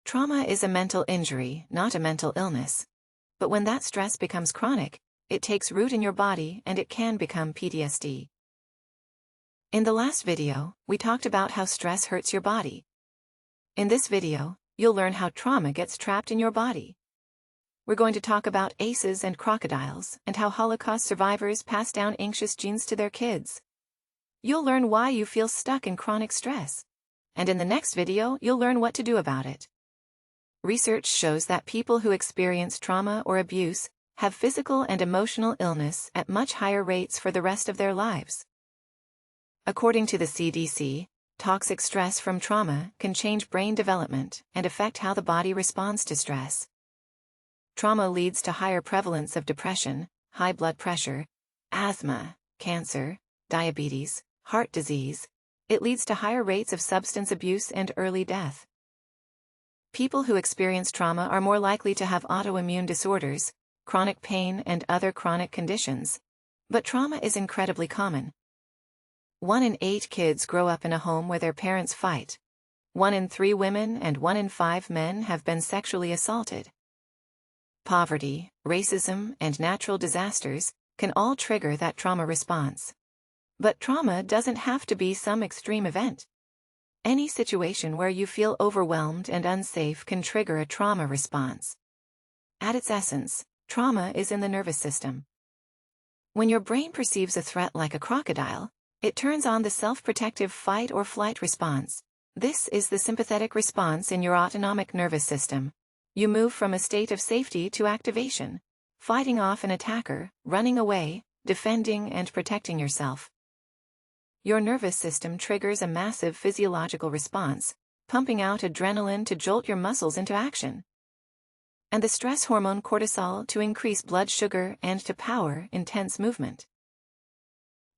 Trauma is a mental injury, not a mental illness. But when that stress becomes chronic, it takes root in your body and it can become PTSD. In the last video, we talked about how stress hurts your body. In this video, you'll learn how trauma gets trapped in your body. We're going to talk about ACEs and crocodiles and how Holocaust survivors pass down anxious genes to their kids. You'll learn why you feel stuck in chronic stress. And in the next video, you'll learn what to do about it. Research shows that people who experience trauma or abuse have physical and emotional illness at much higher rates for the rest of their lives. According to the CDC, toxic stress from trauma can change brain development and affect how the body responds to stress. Trauma leads to higher prevalence of depression, high blood pressure, asthma, cancer, diabetes, heart disease. It leads to higher rates of substance abuse and early death. People who experience trauma are more likely to have autoimmune disorders, chronic pain, and other chronic conditions. But trauma is incredibly common. 1 in 8 kids grow up in a home where their parents fight. 1 in 3 women and 1 in 5 men have been sexually assaulted. Poverty, racism, and natural disasters can all trigger that trauma response. But trauma doesn't have to be some extreme event. Any situation where you feel overwhelmed and unsafe can trigger a trauma response. At its essence, trauma is in the nervous system. When your brain perceives a threat like a crocodile, it turns on the self-protective fight or flight response. This is the sympathetic response in your autonomic nervous system. You move from a state of safety to activation, fighting off an attacker, running away, defending and protecting yourself. Your nervous system triggers a massive physiological response, pumping out adrenaline to jolt your muscles into action, and the stress hormone cortisol to increase blood sugar and to power intense movement.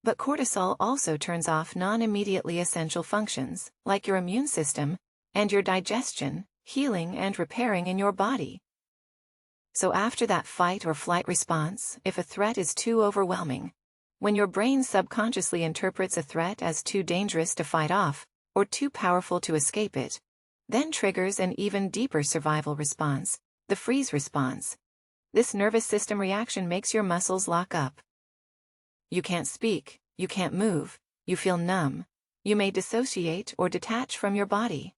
But cortisol also turns off non-immediately essential functions, like your immune system, and your digestion, healing and repairing in your body. So after that fight or flight response, if a threat is too overwhelming, when your brain subconsciously interprets a threat as too dangerous to fight off, or too powerful to escape it, then triggers an even deeper survival response, the freeze response. This nervous system reaction makes your muscles lock up. You can't speak, you can't move, you feel numb, you may dissociate or detach from your body.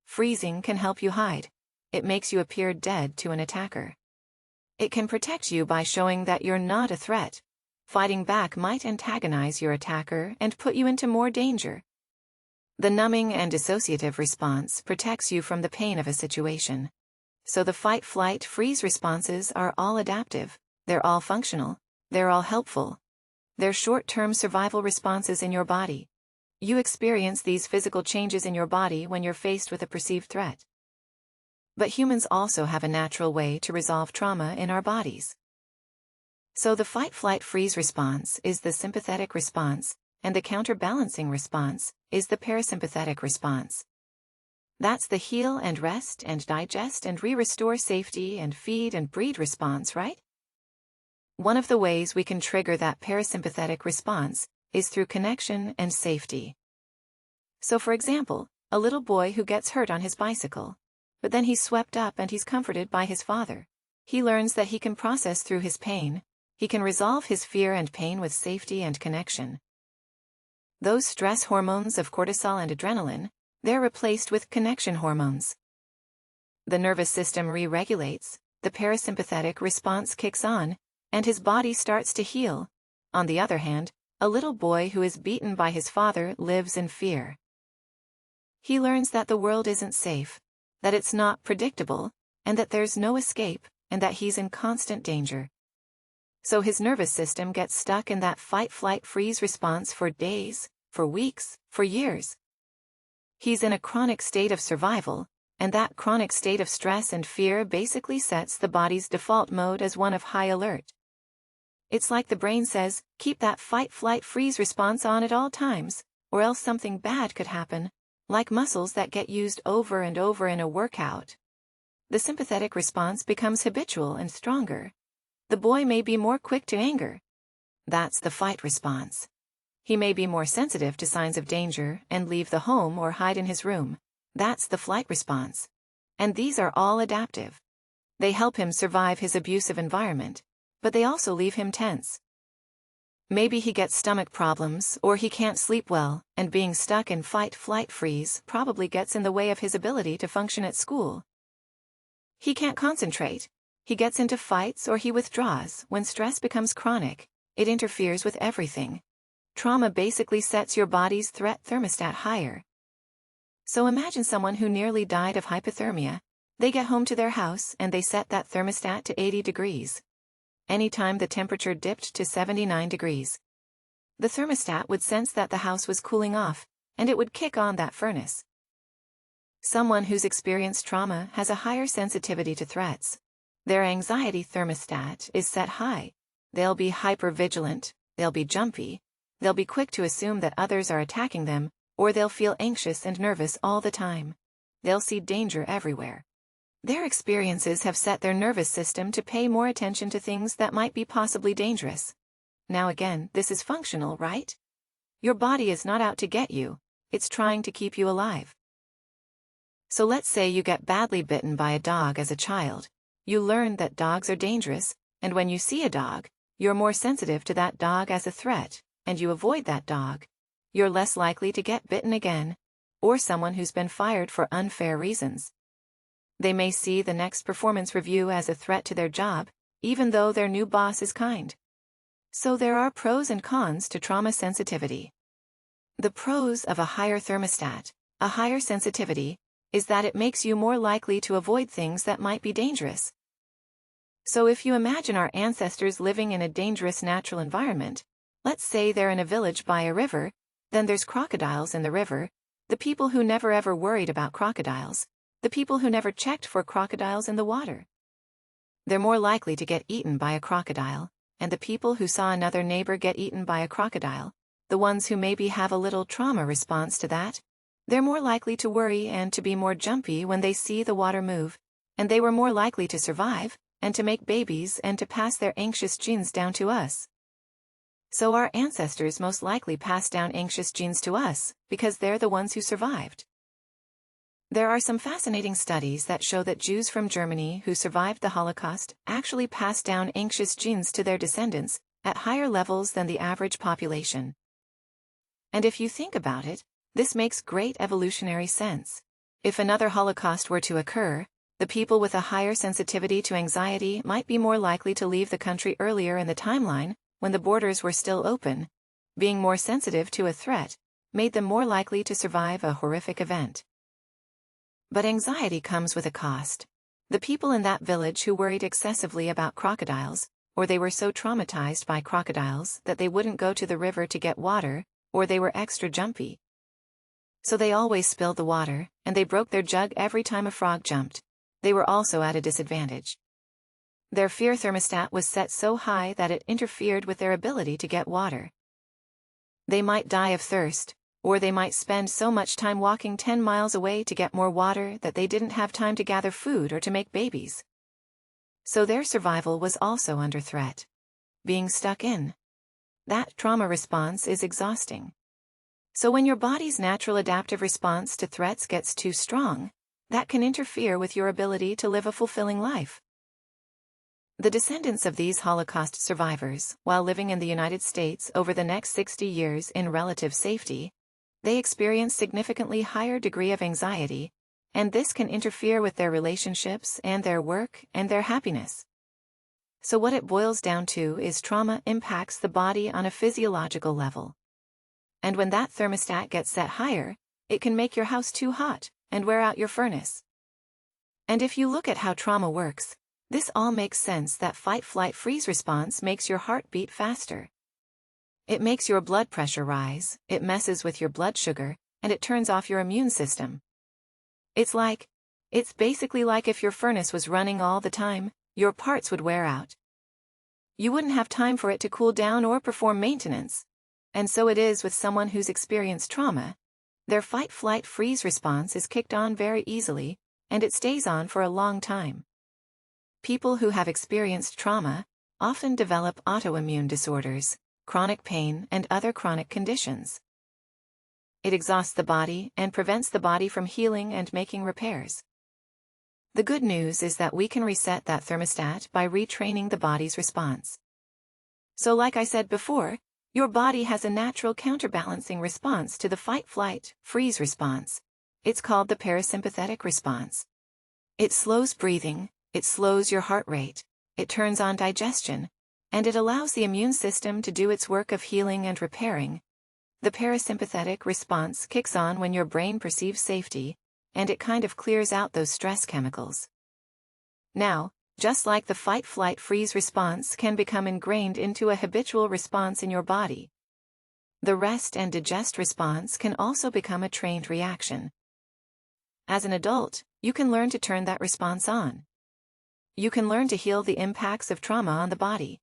Freezing can help you hide. It makes you appear dead to an attacker. It can protect you by showing that you're not a threat. Fighting back might antagonize your attacker and put you into more danger. The numbing and dissociative response protects you from the pain of a situation. So the fight, flight, freeze responses are all adaptive, they're all functional, they're all helpful. They're short-term survival responses in your body. You experience these physical changes in your body when you're faced with a perceived threat. But humans also have a natural way to resolve trauma in our bodies. So the fight, flight, freeze response is the sympathetic response, and the counterbalancing response is the parasympathetic response. That's the heal and rest and digest and restore safety and feed and breed response, right? One of the ways we can trigger that parasympathetic response is through connection and safety. So for example, a little boy who gets hurt on his bicycle, but then he's swept up and he's comforted by his father. He learns that he can process through his pain. He can resolve his fear and pain with safety and connection. Those stress hormones of cortisol and adrenaline, they're replaced with connection hormones. The nervous system re-regulates, the parasympathetic response kicks on, and his body starts to heal. On the other hand, a little boy who is beaten by his father lives in fear. He learns that the world isn't safe, that it's not predictable, and that there's no escape, and that he's in constant danger. So his nervous system gets stuck in that fight, flight, freeze response for days, for weeks, for years. He's in a chronic state of survival, and that chronic state of stress and fear basically sets the body's default mode as one of high alert. It's like the brain says, keep that fight, flight, freeze response on at all times, or else something bad could happen, like muscles that get used over and over in a workout. The sympathetic response becomes habitual and stronger. The boy may be more quick to anger. That's the fight response. He may be more sensitive to signs of danger and leave the home or hide in his room. That's the flight response. And these are all adaptive. They help him survive his abusive environment, but they also leave him tense. Maybe he gets stomach problems or he can't sleep well, and being stuck in fight-flight-freeze probably gets in the way of his ability to function at school. He can't concentrate. He gets into fights or he withdraws. When stress becomes chronic, it interferes with everything. Trauma basically sets your body's threat thermostat higher. So imagine someone who nearly died of hypothermia. They get home to their house and they set that thermostat to 80 degrees. Anytime the temperature dipped to 79 degrees, the thermostat would sense that the house was cooling off, and it would kick on that furnace. Someone who's experienced trauma has a higher sensitivity to threats. Their anxiety thermostat is set high. They'll be hypervigilant, they'll be jumpy, they'll be quick to assume that others are attacking them, or they'll feel anxious and nervous all the time. They'll see danger everywhere. Their experiences have set their nervous system to pay more attention to things that might be possibly dangerous. Now again, this is functional, right? Your body is not out to get you, it's trying to keep you alive. So let's say you get badly bitten by a dog as a child. You learn that dogs are dangerous, and when you see a dog, you're more sensitive to that dog as a threat, and you avoid that dog. You're less likely to get bitten again, or someone who's been fired for unfair reasons. They may see the next performance review as a threat to their job, even though their new boss is kind. So there are pros and cons to trauma sensitivity. The pros of a higher thermostat, a higher sensitivity, is that it makes you more likely to avoid things that might be dangerous. So if you imagine our ancestors living in a dangerous natural environment, let's say they're in a village by a river, then there's crocodiles in the river, the people who never ever worried about crocodiles, the people who never checked for crocodiles in the water. They're more likely to get eaten by a crocodile, and the people who saw another neighbor get eaten by a crocodile, the ones who maybe have a little trauma response to that, they're more likely to worry and to be more jumpy when they see the water move, and they were more likely to survive, and to make babies and to pass their anxious genes down to us. So our ancestors most likely passed down anxious genes to us, because they're the ones who survived. There are some fascinating studies that show that Jews from Germany who survived the Holocaust actually passed down anxious genes to their descendants at higher levels than the average population. And if you think about it, this makes great evolutionary sense. If another Holocaust were to occur, the people with a higher sensitivity to anxiety might be more likely to leave the country earlier in the timeline, when the borders were still open. Being more sensitive to a threat made them more likely to survive a horrific event. But anxiety comes with a cost. The people in that village who worried excessively about crocodiles, or they were so traumatized by crocodiles that they wouldn't go to the river to get water, or they were extra jumpy. So they always spilled the water, and they broke their jug every time a frog jumped. They were also at a disadvantage. Their fear thermostat was set so high that it interfered with their ability to get water. They might die of thirst, or they might spend so much time walking 10 miles away to get more water that they didn't have time to gather food or to make babies. So their survival was also under threat. Being stuck in that trauma response is exhausting. So when your body's natural adaptive response to threats gets too strong, that can interfere with your ability to live a fulfilling life. The descendants of these Holocaust survivors, while living in the United States over the next 60 years in relative safety, they experience significantly higher degree of anxiety, and this can interfere with their relationships and their work and their happiness. So what it boils down to is trauma impacts the body on a physiological level. And when that thermostat gets set higher, it can make your house too hot and wear out your furnace. And if you look at how trauma works, this all makes sense that fight-flight-freeze response makes your heart beat faster. It makes your blood pressure rise, it messes with your blood sugar, and it turns off your immune system. It's basically like if your furnace was running all the time, your parts would wear out. You wouldn't have time for it to cool down or perform maintenance. And so it is with someone who's experienced trauma. Their fight-flight-freeze response is kicked on very easily, and it stays on for a long time. People who have experienced trauma often develop autoimmune disorders, chronic pain, and other chronic conditions. It exhausts the body and prevents the body from healing and making repairs. The good news is that we can reset that thermostat by retraining the body's response. So like I said before, your body has a natural counterbalancing response to the fight, flight, freeze response. It's called the parasympathetic response. It slows breathing, it slows your heart rate, it turns on digestion, and it allows the immune system to do its work of healing and repairing. The parasympathetic response kicks on when your brain perceives safety, and it kind of clears out those stress chemicals. Now, just like the fight, flight, freeze response can become ingrained into a habitual response in your body, the rest and digest response can also become a trained reaction. As an adult, you can learn to turn that response on. You can learn to heal the impacts of trauma on the body.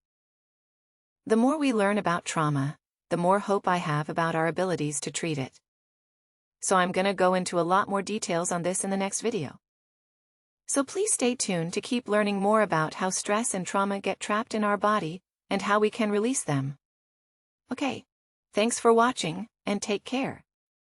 The more we learn about trauma, the more hope I have about our abilities to treat it. So I'm gonna go into a lot more details on this in the next video. So please stay tuned to keep learning more about how stress and trauma get trapped in our body, and how we can release them. Okay. Thanks for watching, and take care.